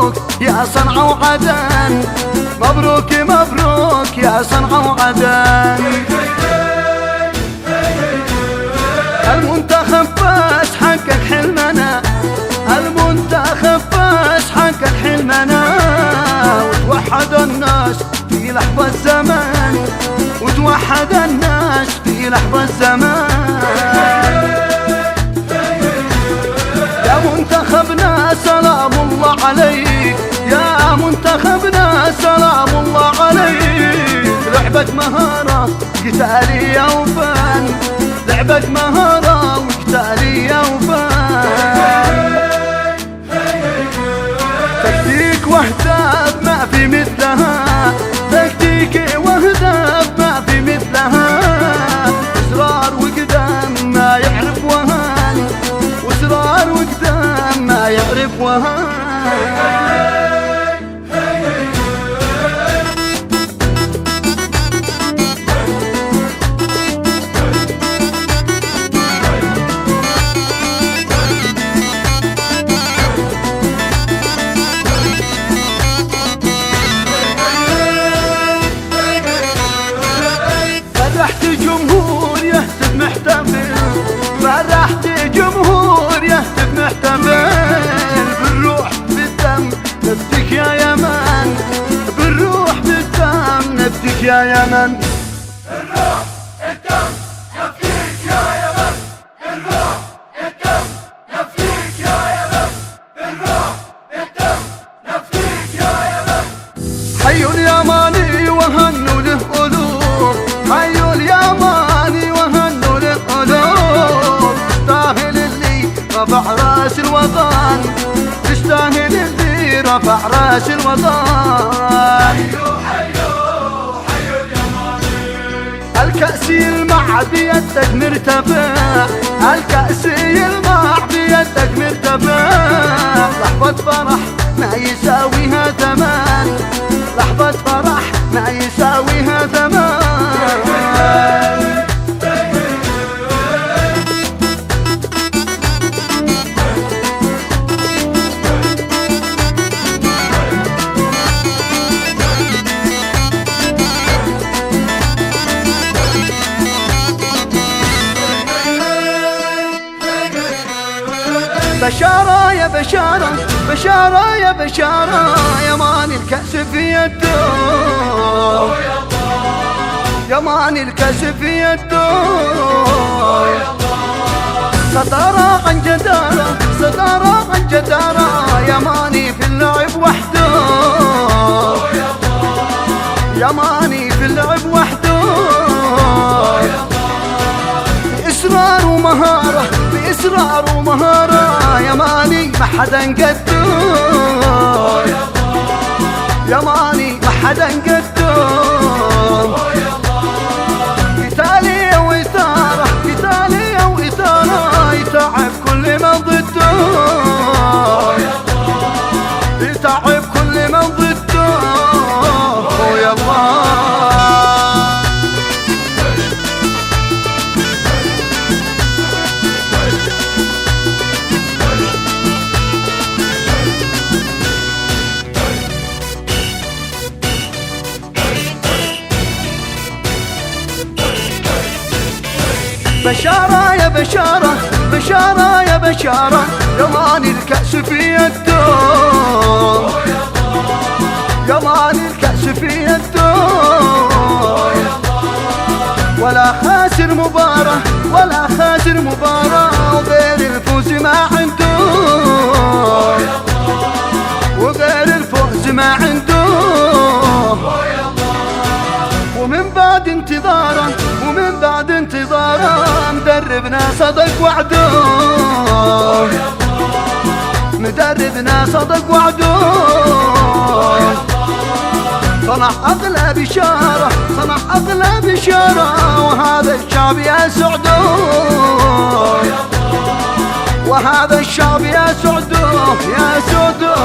مبروك يا صنعاء وعدن، مبروك مبروك يا صنعاء وعدن. المنتخب بس حقق حلمنا، المنتخب بس حقق حلمنا، وتوحد الناس في لحظة زمان، وتوحد الناس في لحظة زمان. يا منتخبنا سلام الله عليك، يا منتخبنا سلام الله عليك. لعبة مهارة قتالية وفن، لعبة مهارة وقتالية وفن. تكتيك واهداف ما في مثلها، تكتيك واهداف ما في مثلها. إصرار وقدام ما يعرف وهان، وإصرار وقدام ما يعرف وهان. فرحت جمهور يهتف محتفل، فرحت جمهور يهتف محتفل. بالروح بالدم نفدك يا يمن، بالروح بالدم نفدك يا يمن. الروح الدم نفديك يا يمن، الروح الدم نفديك يا يمن، الروح الدم نفديك يا يمن. حي اليماني وهنوا له قلوب، حي اليماني وهنوا له قلوب. تستاهل اللي رفع راس الوطن، تستاهل اللي رفع راس الوطن. الكأس يلمع بيدك مرتفع، الكأس يلمع بيدك مرتفع. لحظة فرح ما يساويها ثمن، لحظة فرح ما يساويها ثمن. بشارة يا بشارة، بشارة يا بشارة، يمان الكأس في يده، يمان الكأس في يده. صدارة عن جدارة، صدارة عن جدارة، يماني في اللعب وحده، يماني في اللعب وحده. بإصرار ومهارة، بإصرار ومهارة، يماني ما حدا قده، يماني ما حدا قده. قتالية وإثارة، قتالية وإثارة، يتعب كل من ضده، يتعب كل من ضده. ويا الله بشارة يا بشارة، بشارة يا بشارة، يمان الكأس في يده، يمان الكأس في يده. ولا خاسر مباراة، ولا خاسر مباراة، وغير الفوز ما عنده، وغير الفوز ما عنده. ومن بعد انتظاره، ومن بعد انتظاره، مدربنا صدق وعده، مدربنا صدق وعده. صنع أغلى بشارة، صنع أغلى بشارة، وهذا الشعب يا سعده، وهذا الشعب يا سعده، يا سعده.